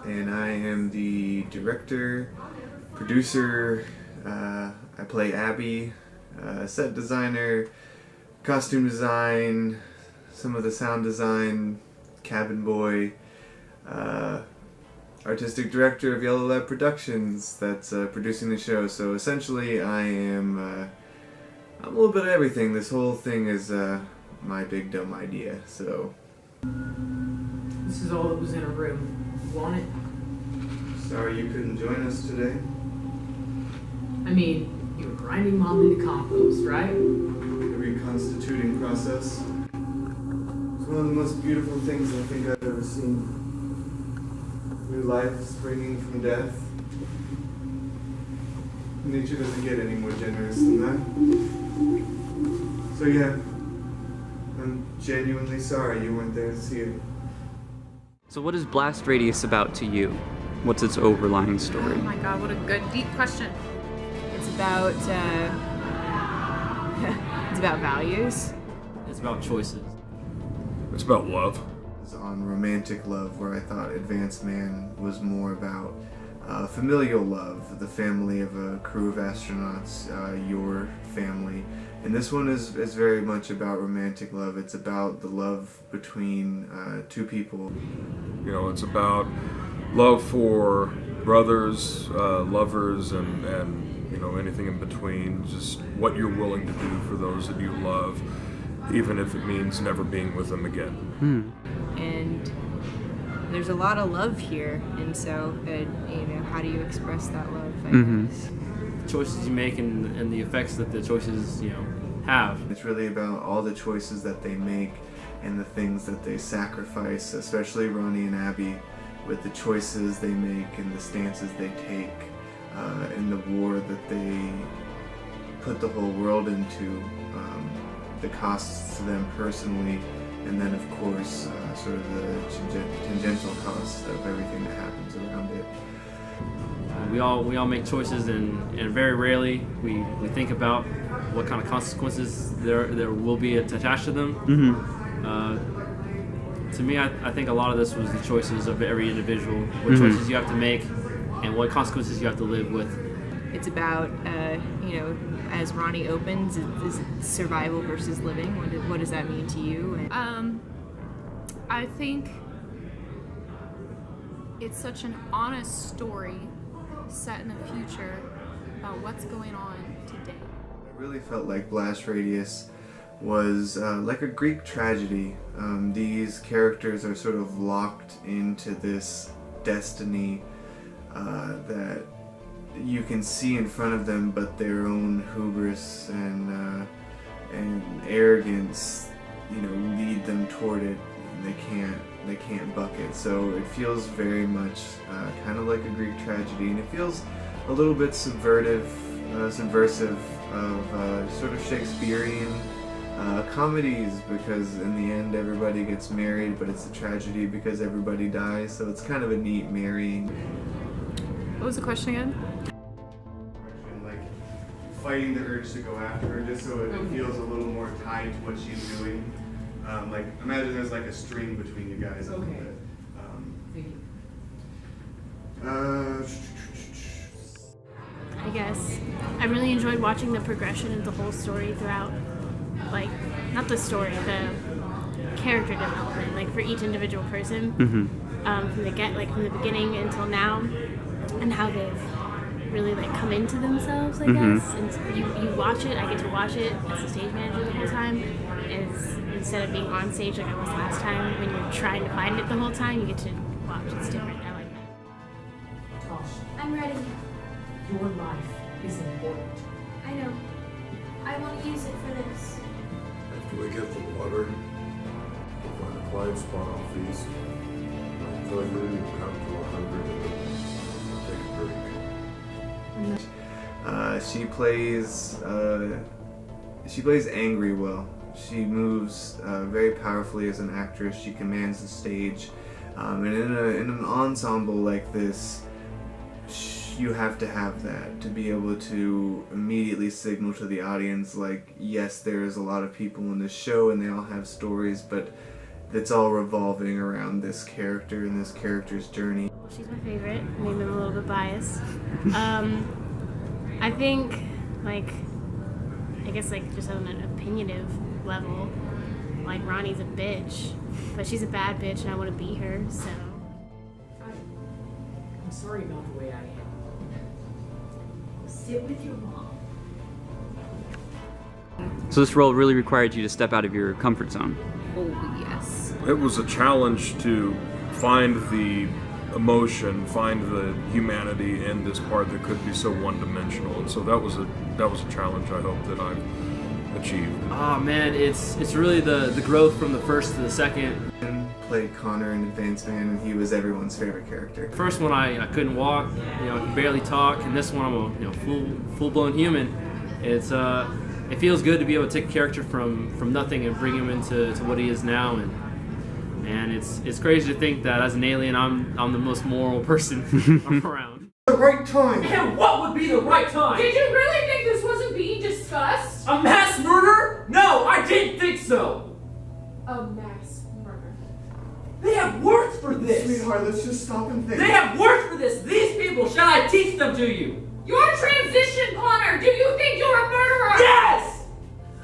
and I am the director, producer. I play Abby, set designer, costume design, some of the sound design, cabin boy, artistic director of Yellow Lab Productions that's producing the show. So essentially I'm a little bit of everything. This whole thing is my big dumb idea, so. This is all that was in a room. You want it? Sorry you couldn't join us today. I mean, you were grinding mom into compost, right? The reconstituting process. It's one of the most beautiful things I think I've ever seen. New life springing from death. Nature doesn't get any more generous than that. So yeah, I'm genuinely sorry you weren't there to see it. So what is Blast Radius about to you? What's its overlying story? Oh my god, what a good, deep question. It's about, it's about values. It's about choices. It's about love. It's on romantic love, where I thought Advanced Man was more about familial love, the family of a crew of astronauts, your family. And this one is very much about romantic love. It's about the love between two people. You know, it's about love for brothers, lovers, and you know, anything in between. Just what you're willing to do for those that you love, even if it means never being with them again. And there's a lot of love here, and so, you know, how do you express that love, I guess? The choices you make and the effects that the choices, you know, have. It's really about all the choices that they make and the things that they sacrifice, especially Ronnie and Abby, with the choices they make and the stances they take in the war that they put the whole world into, the costs to them personally, and then of course sort of the tangential cost of everything that happens around it. We all make choices, and very rarely we think about what kind of consequences there will be attached to them. To me, I think a lot of this was the choices of every individual, what choices you have to make, and what consequences you have to live with. It's about, you know, as Ronnie opens, is it survival versus living? What does that mean to you? And I think it's such an honest story set in the future about what's going on today. I really felt like Blast Radius was like a Greek tragedy. These characters are sort of locked into this destiny that you can see in front of them, but their own hubris and arrogance, you know, lead them toward it. They can't buck it. So it feels very much kind of like a Greek tragedy, and it feels a little bit subversive of sort of Shakespearean comedies, because in the end everybody gets married, but it's a tragedy because everybody dies. So it's kind of a neat marrying. What was the question again? Like fighting the urge to go after her, just so it feels a little more tied to what she's doing. Like imagine there's like a string between you guys. Okay. Thank you. I guess I really enjoyed watching the progression of the whole story throughout, like, not the story, the character development, like for each individual person, from the beginning until now, and how they've really like come into themselves, I guess. And so you watch it. I get to watch it as a stage manager the whole time, instead of being on stage like I was last time. When you're trying to find it the whole time, you get to watch. It's different. I like that. Tosh, I'm ready. your life is important. I know. I want to use it for this. After we get the water, we'll find a quiet spot off east. Until you come to 100 and take a break. She plays angry well. She moves very powerfully as an actress. She commands the stage, and in an ensemble like this, you have to have that to be able to immediately signal to the audience, like, yes, there's a lot of people in this show and they all have stories, but it's all revolving around this character and this character's journey. She's my favorite. Maybe I'm a little bit biased. I think, like, I guess, like, just on an opinionative level, like, Ronnie's a bitch, but she's a bad bitch and I want to be her, so. I'm sorry about the way I am. Sit with your mom. So this role really required you to step out of your comfort zone. Oh, yes. It was a challenge to find the emotion, find the humanity in this part that could be so one-dimensional, and so that was a challenge I hope that I've achieved. Oh man, it's really the growth from the first to the second. Played Connor in Advanced Man, and he was everyone's favorite character. First one I couldn't walk, I could barely talk, and this one I'm a full-blown human. It feels good to be able to take a character from nothing and bring him into what he is now, and it's crazy to think that as an alien I'm the most moral person around. The right time. And what would be the right time? Did you really think this wasn't being discussed? A mass murder? No, I didn't think so. A mass murder. They have words for this. Sweetheart, let's just stop and think. They have words for this. These people, shall I teach them to you? Your transition, Connor. Do you think you're a murderer? Yes!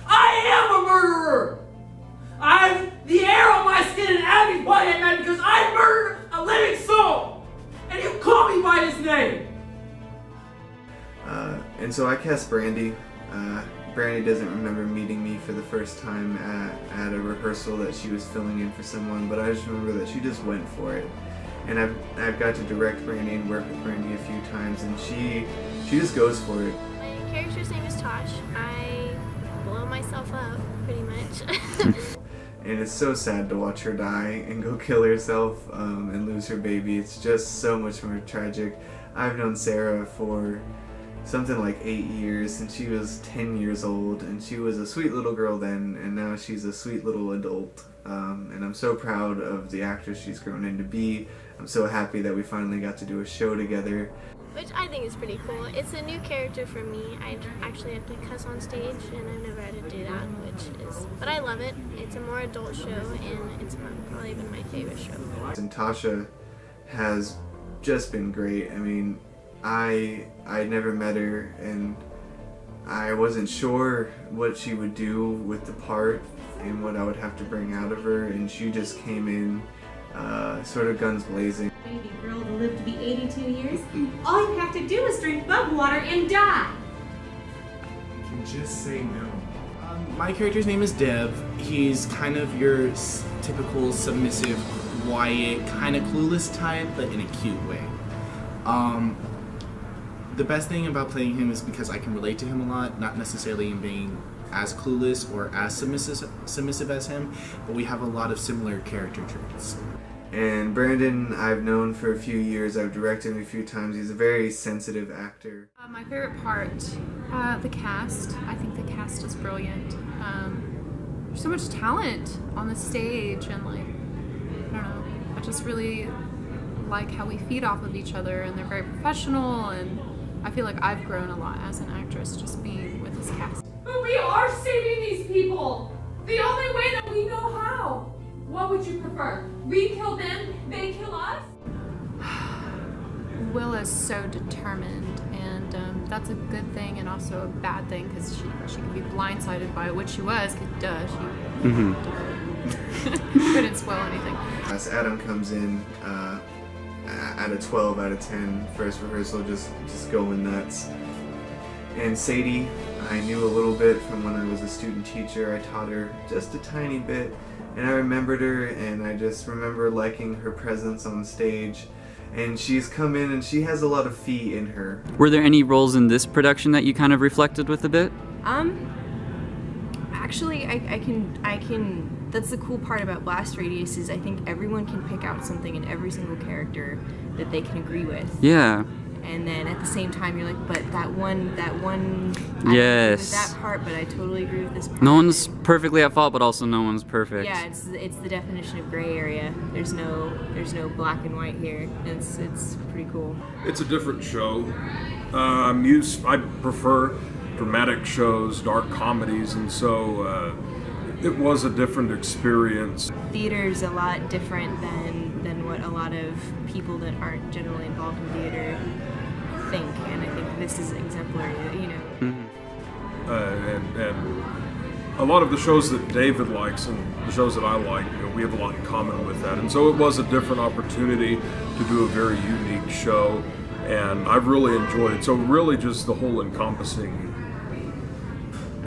I am a murderer! I'm the hair on my skin and Abby's body at night because I murdered a living soul! And you call me by his name! And so I cast Brandy. Brandy doesn't remember meeting me for the first time at a rehearsal that she was filling in for someone, but I just remember that she just went for it. And I've got to direct Brandy and work with Brandy a few times, and she just goes for it. My character's name is Tosh. I blow myself up, pretty much. And it's so sad to watch her die and go kill herself and lose her baby. It's just so much more tragic. I've known Sarah for something like 8 years, and she was 10 years old, and she was a sweet little girl then, and now she's a sweet little adult. And I'm so proud of the actress she's grown into be. I'm so happy that we finally got to do a show together. Which I think is pretty cool. It's a new character for me. I actually have to cuss on stage, and I've never had to do that, but I love it. It's a more adult show, and it's probably been my favorite show. And Tasha has just been great. I mean, I never met her, and I wasn't sure what she would do with the part and what I would have to bring out of her, and she just came in sort of guns blazing. Baby girl to live to be 82 years, all you have to do is drink bug water and die. You can just say no. My character's name is Dev. He's kind of your typical submissive, quiet, kind of clueless type, but in a cute way. The best thing about playing him is because I can relate to him a lot, not necessarily in being as clueless or as submissive as him, but we have a lot of similar character traits. And Brandon, I've known for a few years. I've directed him a few times. He's a very sensitive actor. My favorite part, the cast. I think the cast is brilliant. There's so much talent on the stage, and I don't know, I just really like how we feed off of each other, and they're very professional, and I feel like I've grown a lot as an actress just being with this cast. But we are saving these people! The only way that we know how! What would you prefer? We kill them, they kill us? Willa's so determined, and that's a good thing and also a bad thing, because she can be blindsided by it, which she was, because she couldn't spoil anything. As Adam comes in at a 12 out of 10 first rehearsal, just going nuts. And Sadie, I knew a little bit from when I was a student teacher. I taught her just a tiny bit, and I remembered her, and I just remember liking her presence on stage. And she's come in, and she has a lot of fee in her. Were there any roles in this production that you kind of reflected with a bit? Actually, I can. That's the cool part about Blast Radius is I think everyone can pick out something in every single character that they can agree with. Yeah. And then at the same time, you're like, but that one. I Yes. agree with that part, but I totally agree with this part. No one's perfectly at fault, but also no one's perfect. Yeah, it's the definition of gray area. There's no black and white here. It's pretty cool. It's a different show. I prefer dramatic shows, dark comedies, and so it was a different experience. Theater's a lot different than what a lot of people that aren't generally involved in theater think, and I think this is exemplary, you know. And a lot of the shows that David likes and the shows that I like, you know, we have a lot in common with that. And so it was a different opportunity to do a very unique show, and I've really enjoyed it. So really just the whole encompassing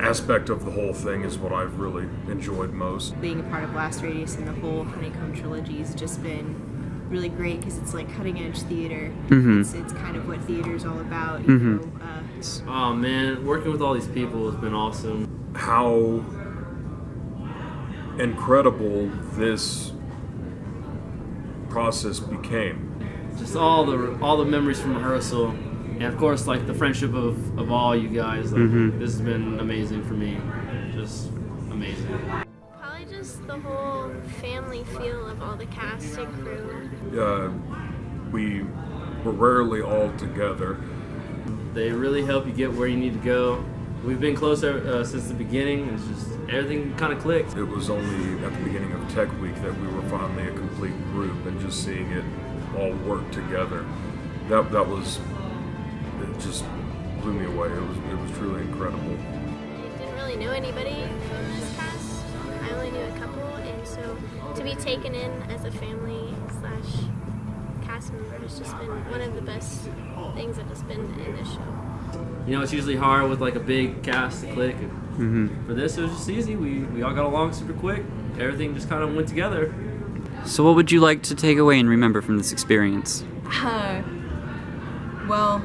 aspect of the whole thing is what I've really enjoyed most. Being a part of Blast Radius and the whole Honeycomb trilogy has just been really great because it's like cutting edge theater. It's kind of what theater is all about, you know. Oh man, working with all these people has been awesome. How incredible this process became. Just all the memories from rehearsal, and of course like the friendship of all you guys. Like, this has been amazing for me. Just amazing. Probably just the whole family feel of all the cast and crew. We were rarely all together. They really help you get where you need to go. We've been close since the beginning. It's just everything kind of clicked. It was only at the beginning of Tech Week that we were finally a complete group, and just seeing it all work together, that was, it just blew me away. It was truly incredible. I didn't really know anybody from this cast. I only knew a couple, and so to be taken in as a family / cast member has just been one of the best things that has been in this show. You know, it's usually hard with like a big cast to click. For this, it was just easy. We all got along super quick. Everything just kind of went together. So what would you like to take away and remember from this experience? Well,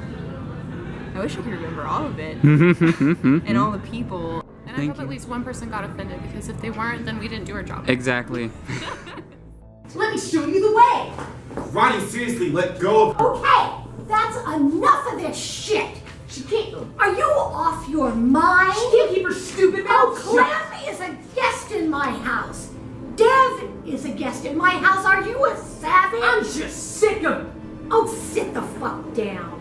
I wish I could remember all of it. And all the people. And I hope at least one person got offended, because if they weren't, then we didn't do our job. Exactly. Let me show you the way. Ronnie, seriously, let go of her. Okay, that's enough of this shit. She can't. Are you off your mind? She can't keep her stupid mouth shut. Clancy is a guest in my house. Dev is a guest in my house. Are you a savage? I'm just sick of it. Oh, sit the fuck down.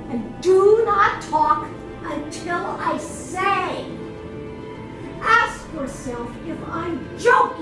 And do not talk until I say. Ask yourself if I'm joking.